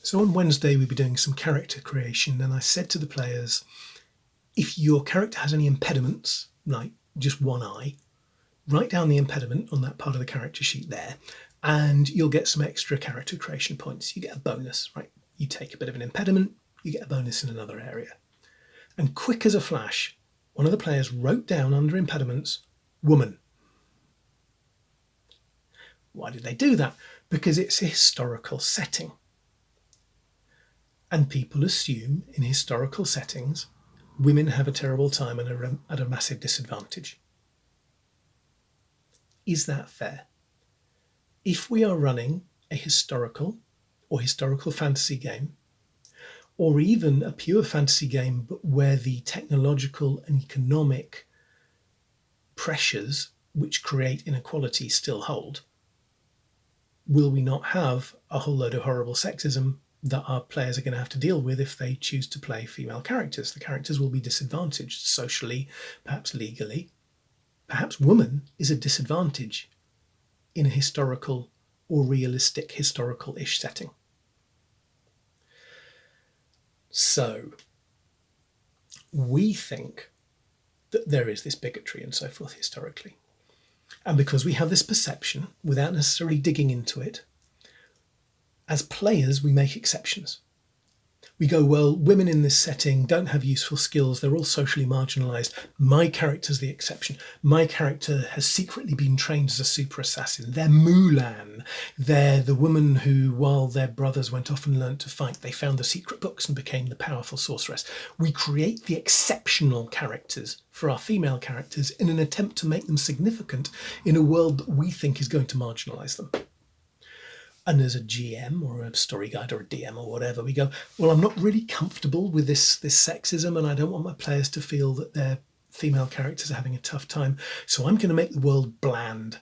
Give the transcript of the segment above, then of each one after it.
So on Wednesday, we'll be doing some character creation, and I said to the players, if your character has any impediments, like just one eye, write down the impediment on that part of the character sheet there, and you'll get some extra character creation points. You get a bonus, right? You take a bit of an impediment, you get a bonus in another area. And quick as a flash, one of the players wrote down under impediments, woman. Why did they do that? Because it's a historical setting. And people assume in historical settings, women have a terrible time and are at a massive disadvantage. Is that fair? If we are running a historical or historical fantasy game, or even a pure fantasy game, but where the technological and economic pressures which create inequality still hold, will we not have a whole load of horrible sexism that our players are going to have to deal with if they choose to play female characters? The characters will be disadvantaged socially, perhaps legally. Perhaps woman is a disadvantage in a historical or realistic historical-ish setting. So we think that there is this bigotry and so forth historically. And because we have this perception, without necessarily digging into it, as players, we make exceptions. We go, well, women in this setting don't have useful skills. They're all socially marginalised. My character's the exception. My character has secretly been trained as a super assassin. They're Mulan. They're the woman who, while their brothers went off and learnt to fight, they found the secret books and became the powerful sorceress. We create the exceptional characters for our female characters in an attempt to make them significant in a world that we think is going to marginalise them. And as a GM or a story guide or a DM or whatever, we go, well, I'm not really comfortable with this sexism, and I don't want my players to feel that their female characters are having a tough time. So I'm going to make the world bland.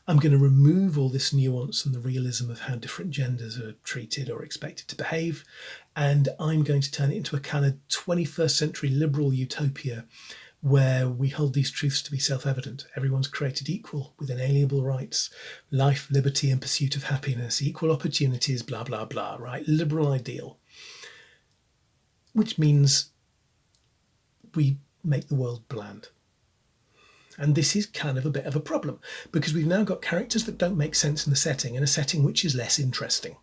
I'm going to remove all this nuance and the realism of how different genders are treated or expected to behave. And I'm going to turn it into a kind of 21st century liberal utopia where we hold these truths to be self-evident. Everyone's created equal with inalienable rights, life, liberty, and pursuit of happiness, equal opportunities, blah, blah, blah, right? Liberal ideal. Which means we make the world bland. And this is kind of a bit of a problem because we've now got characters that don't make sense in the setting, in a setting which is less interesting.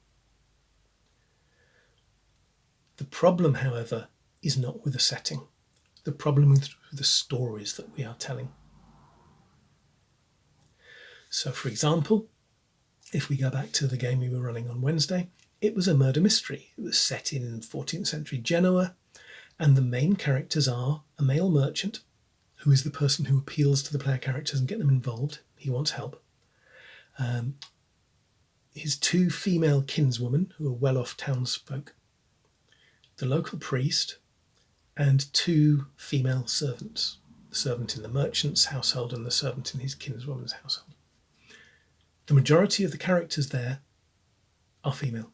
The problem, however, is not with the setting. The problem with the stories that we are telling. So, for example, if we go back to the game we were running on Wednesday, it was a murder mystery. It was set in 14th century Genoa, and the main characters are a male merchant, who is the person who appeals to the player characters and get them involved. He wants help. His two female kinswomen, who are well-off townsfolk, the local priest, and two female servants, the servant in the merchant's household and the servant in his kinswoman's household. The majority of the characters there are female.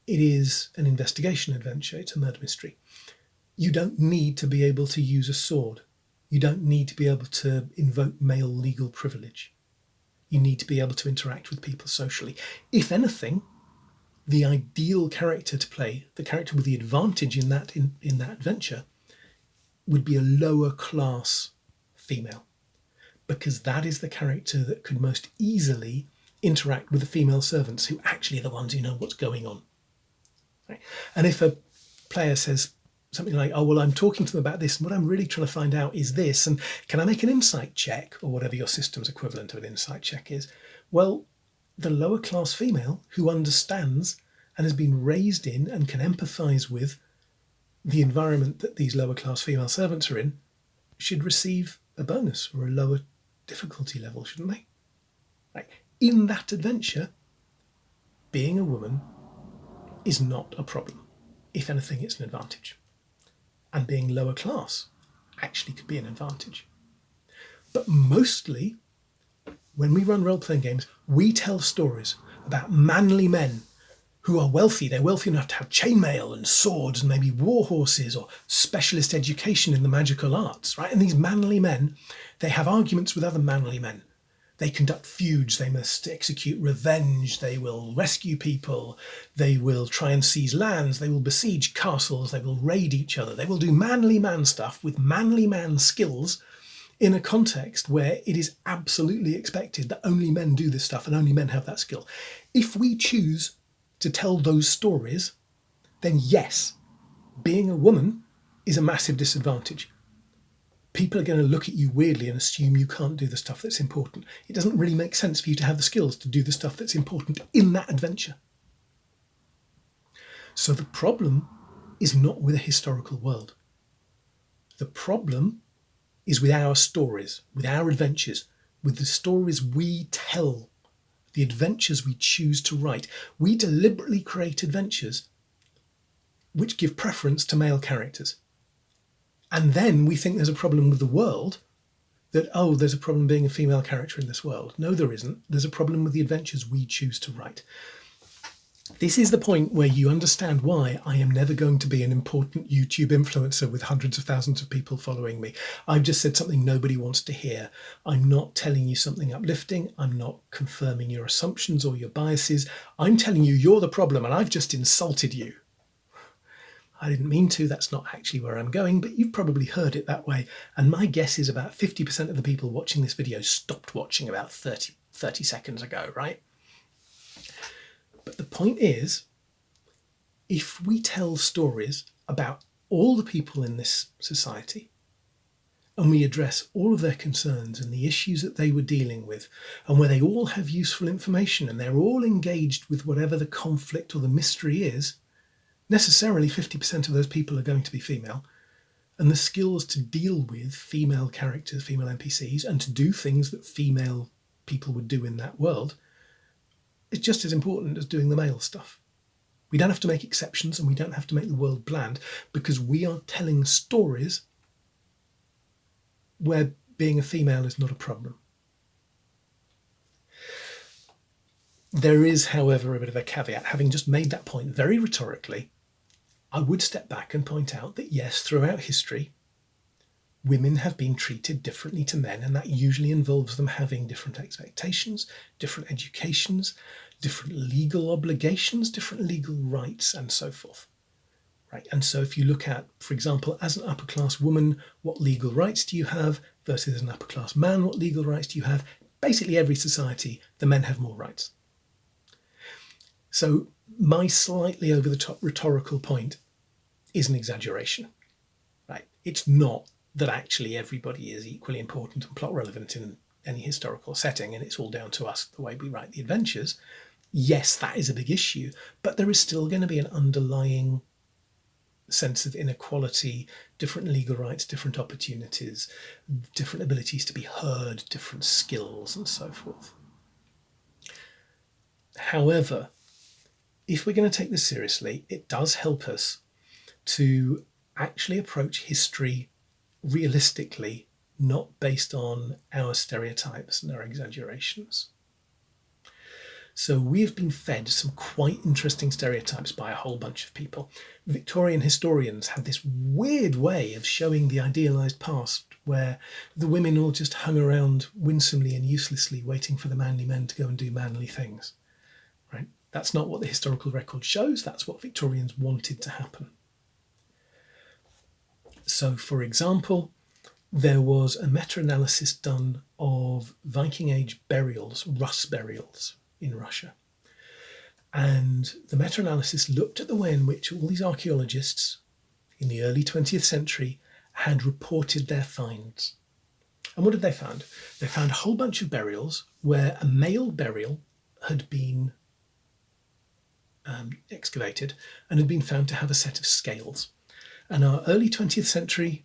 It is an investigation adventure, it's a murder mystery. You don't need to be able to use a sword. You don't need to be able to invoke male legal privilege. You need to be able to interact with people socially. If anything, the ideal character to play, the character with the advantage in that adventure, would be a lower class female, because that is the character that could most easily interact with the female servants, who actually are the ones who know what's going on. Right? And if a player says something like, oh, well, I'm talking to them about this, and what I'm really trying to find out is this, and can I make an insight check, or whatever your system's equivalent of an insight check is, well, the lower class female who understands and has been raised in and can empathise with the environment that these lower class female servants are in should receive a bonus or a lower difficulty level, shouldn't they? Right. In that adventure, being a woman is not a problem. If anything, it's an advantage. And being lower class actually could be an advantage. But mostly, when we run role-playing games, we tell stories about manly men who are wealthy. They're wealthy enough to have chainmail and swords and maybe war horses or specialist education in the magical arts, right? And these manly men, they have arguments with other manly men. They conduct feuds, they must execute revenge, they will rescue people, they will try and seize lands, they will besiege castles, they will raid each other, they will do manly man stuff with manly man skills in a context where it is absolutely expected that only men do this stuff and only men have that skill. If we choose to tell those stories, then yes, being a woman is a massive disadvantage. People are going to look at you weirdly and assume you can't do the stuff that's important. It doesn't really make sense for you to have the skills to do the stuff that's important in that adventure. So the problem is not with a historical world. The problem is with our stories, with our adventures, with the stories we tell, the adventures we choose to write. We deliberately create adventures which give preference to male characters. And then we think there's a problem with the world, that, oh, there's a problem being a female character in this world. No, there isn't. There's a problem with the adventures we choose to write. This is the point where you understand why I am never going to be an important YouTube influencer with hundreds of thousands of people following me. I've just said something nobody wants to hear. I'm not telling you something uplifting. I'm not confirming your assumptions or your biases. I'm telling you you're the problem and I've just insulted you. I didn't mean to, that's not actually where I'm going, but you've probably heard it that way. And my guess is about 50% of the people watching this video stopped watching about 30 seconds ago, right? But the point is, if we tell stories about all the people in this society, and we address all of their concerns and the issues that they were dealing with, and where they all have useful information and they're all engaged with whatever the conflict or the mystery is, necessarily 50% of those people are going to be female, and the skills to deal with female characters, female NPCs, and to do things that female people would do in that world is just as important as doing the male stuff. We don't have to make exceptions and we don't have to make the world bland, because we are telling stories where being a female is not a problem. There is, however, a bit of a caveat. Having just made that point very rhetorically, I would step back and point out that yes, throughout history, women have been treated differently to men, and that usually involves them having different expectations, different educations, different legal obligations, different legal rights, and so forth. Right? And so if you look at, for example, as an upper class woman, what legal rights do you have versus an upper class man, what legal rights do you have? Basically every society, the men have more rights. So my slightly over the top rhetorical point is an exaggeration, right? It's not that actually everybody is equally important and plot relevant in any historical setting, and it's all down to us, the way we write the adventures. Yes, that is a big issue, but there is still going to be an underlying sense of inequality, different legal rights, different opportunities, different abilities to be heard, different skills, and so forth. However, if we're going to take this seriously, it does help us to actually approach history realistically, not based on our stereotypes and our exaggerations. So we've been fed some quite interesting stereotypes by a whole bunch of people. Victorian historians had this weird way of showing the idealised past where the women all just hung around winsomely and uselessly waiting for the manly men to go and do manly things. Right? That's not what the historical record shows. That's what Victorians wanted to happen. So, for example, there was a meta-analysis done of Viking Age burials, Rus burials in Russia. And the meta-analysis looked at the way in which all these archaeologists in the early 20th century had reported their finds. And what did they find? They found a whole bunch of burials where a male burial had been excavated and had been found to have a set of scales. And our early 20th century,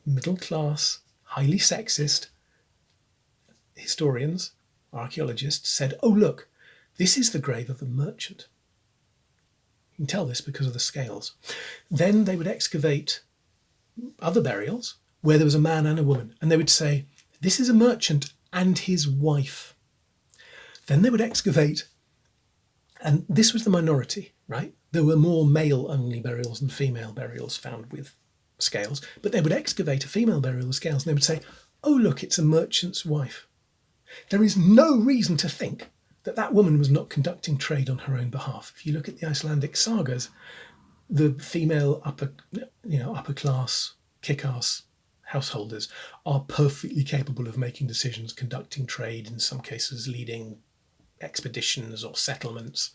middle class, highly sexist historians, archaeologists said, oh look, this is the grave of a merchant. You can tell this because of the scales. Then they would excavate other burials where there was a man and a woman, and they would say, this is a merchant and his wife. Then they would excavate, and this was the minority, right? There were more male-only burials than female burials found with scales, but they would excavate a female burial with scales and they would say, oh look, it's a merchant's wife. There is no reason to think that that woman was not conducting trade on her own behalf. If you look at the Icelandic sagas, the female upper class, kick-ass householders are perfectly capable of making decisions, conducting trade, in some cases leading expeditions or settlements,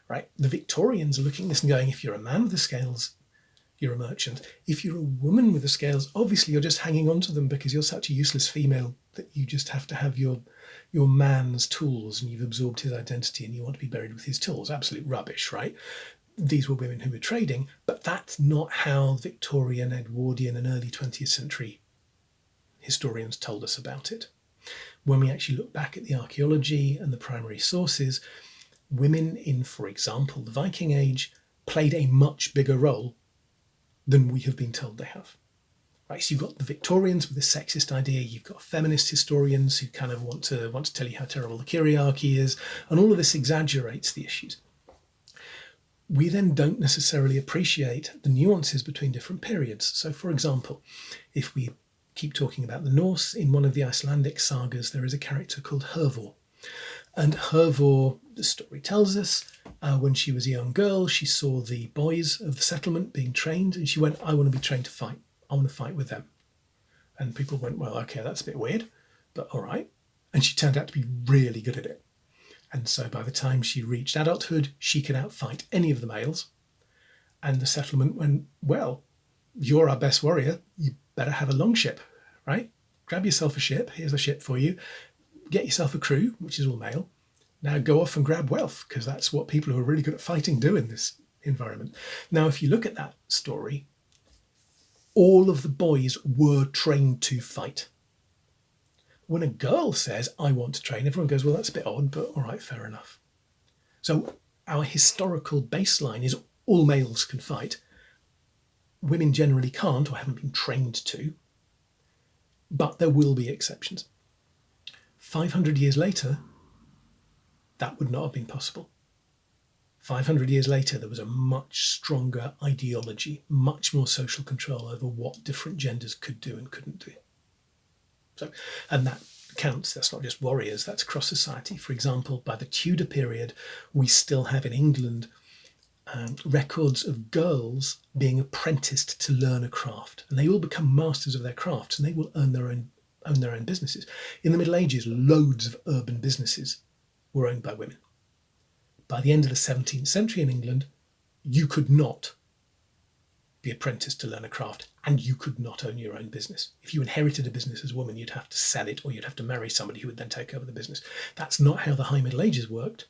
right? The Victorians are looking at this and going, if you're a man with the scales, you're a merchant. If you're a woman with the scales, obviously you're just hanging on to them because you're such a useless female that you just have to have your man's tools and you've absorbed his identity and you want to be buried with his tools. Absolute rubbish, right? These were women who were trading, but that's not how Victorian, Edwardian, and early 20th century historians told us about it. When we actually look back at the archaeology and the primary sources, women in, for example, the Viking Age played a much bigger role than we have been told they have. Right, so you've got the Victorians with this sexist idea, you've got feminist historians who kind of want to tell you how terrible the kyriarchy is, and all of this exaggerates the issues. We then don't necessarily appreciate the nuances between different periods. So, for example, if we keep talking about the Norse, in one of the Icelandic sagas, there is a character called Hervor. And Hervor, the story tells us, when she was a young girl, she saw the boys of the settlement being trained, and she went, I want to be trained to fight. I want to fight with them. And people went, well, okay, that's a bit weird, but all right. And she turned out to be really good at it. And so by the time she reached adulthood, she could outfight any of the males. And the settlement went, well, you're our best warrior. You better have a longship, right? Grab yourself a ship. Here's a ship for you. Get yourself a crew, which is all male. Now go off and grab wealth, because that's what people who are really good at fighting do in this environment. Now, if you look at that story, all of the boys were trained to fight. When a girl says, I want to train, everyone goes, well, that's a bit odd, but all right, fair enough. So our historical baseline is all males can fight. Women generally can't or haven't been trained to, but there will be exceptions. 500 years later, that would not have been possible. 500 years later, there was a much stronger ideology, much more social control over what different genders could do and couldn't do. So, and that counts, that's not just warriors, that's across society. For example, by the Tudor period, we still have in England records of girls being apprenticed to learn a craft. And they all become masters of their crafts and they will own their own businesses. In the Middle Ages, loads of urban businesses were owned by women. By the end of the 17th century in England, you could not be apprenticed to learn a craft and you could not own your own business. If you inherited a business as a woman, you'd have to sell it or you'd have to marry somebody who would then take over the business. That's not how the High Middle Ages worked.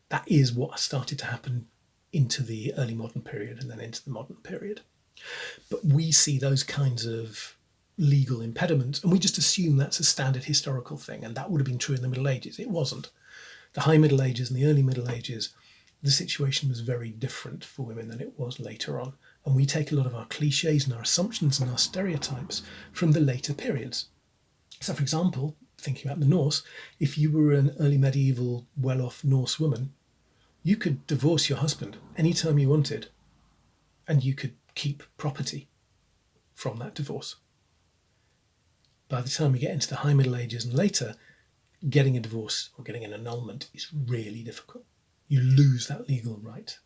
That is what started to happen into the early modern period and then into the modern period. But we see those kinds of legal impediments and we just assume that's a standard historical thing, and that would have been true in the Middle Ages. It wasn't. The High Middle Ages and the early Middle Ages, the situation was very different for women than it was later on. And we take a lot of our cliches and our assumptions and our stereotypes from the later periods. So, for example, thinking about the Norse, if you were an early medieval, well-off Norse woman, you could divorce your husband anytime you wanted, and you could keep property from that divorce. By the time we get into the High Middle Ages and later, getting a divorce or getting an annulment is really difficult. You lose that legal right.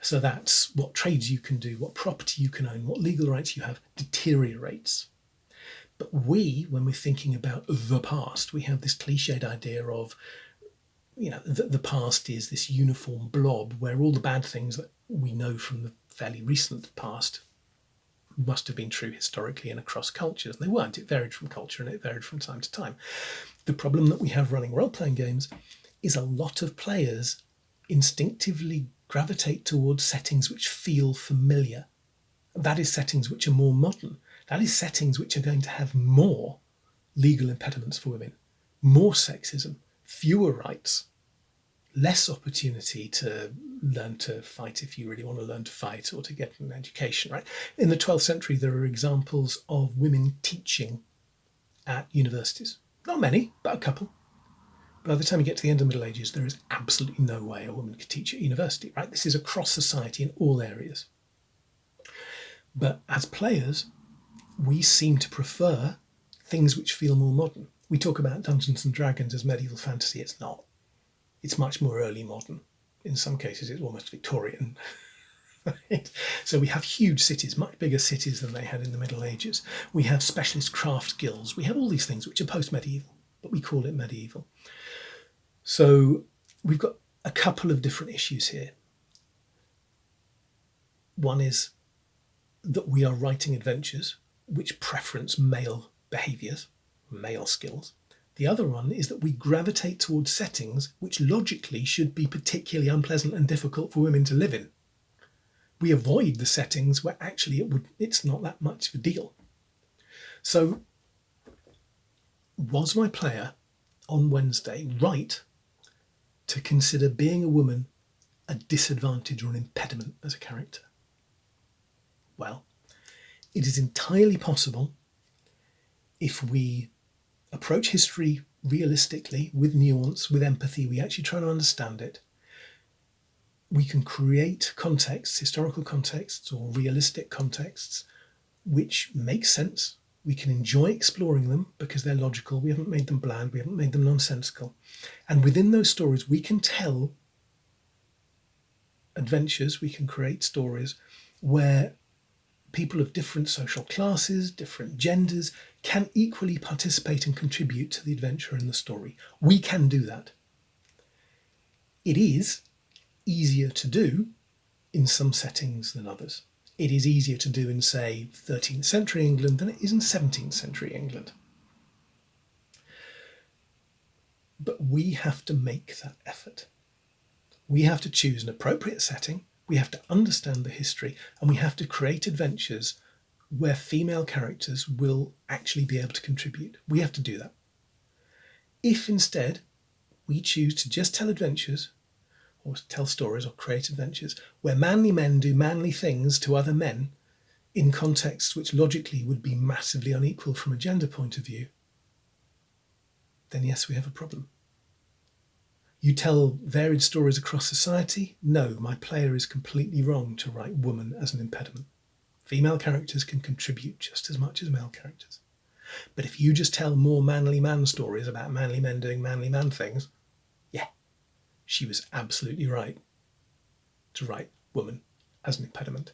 So that's what trades you can do, what property you can own, what legal rights you have deteriorates. But we, when we're thinking about the past, we have this cliched idea of, the past is this uniform blob where all the bad things that we know from the fairly recent past must have been true historically and across cultures. And they weren't. It varied from culture and it varied from time to time. The problem that we have running role-playing games is a lot of players instinctively gravitate towards settings which feel familiar. That is settings which are more modern. That is settings which are going to have more legal impediments for women, more sexism, fewer rights, less opportunity to learn to fight if you really want to learn to fight or to get an education, right? In the 12th century, there are examples of women teaching at universities. Not many, but a couple. By the time you get to the end of the Middle Ages, there is absolutely no way a woman could teach at university, right? This is across society in all areas. But as players, we seem to prefer things which feel more modern. We talk about Dungeons and Dragons as medieval fantasy. It's not. It's much more early modern. In some cases, it's almost Victorian. Right? So we have huge cities, much bigger cities than they had in the Middle Ages. We have specialist craft guilds. We have all these things which are post-medieval, but we call it medieval. So we've got a couple of different issues here. One is that we are writing adventures which preference male behaviours, male skills. The other one is that we gravitate towards settings which logically should be particularly unpleasant and difficult for women to live in. We avoid the settings where actually it's not that much of a deal. So, was my player on Wednesday right to consider being a woman a disadvantage or an impediment as a character? Well, it is entirely possible, if we approach history realistically, with nuance, with empathy, we actually try to understand it, we can create contexts, historical contexts or realistic contexts, which make sense. We can enjoy exploring them because they're logical. We haven't made them bland. We haven't made them nonsensical. And within those stories, we can tell adventures, we can create stories where people of different social classes, different genders, can equally participate and contribute to the adventure and the story. We can do that. It is easier to do in some settings than others. It is easier to do in, say, 13th century England than it is in 17th century England. But we have to make that effort. We have to choose an appropriate setting, we have to understand the history, and we have to create adventures where female characters will actually be able to contribute. We have to do that. If instead we choose to just tell adventures, or tell stories or create adventures where manly men do manly things to other men in contexts which logically would be massively unequal from a gender point of view, then yes, we have a problem. You tell varied stories across society? No, my player is completely wrong to write woman as an impediment. Female characters can contribute just as much as male characters. But if you just tell more manly man stories about manly men doing manly man things, yeah, she was absolutely right to write woman as an impediment.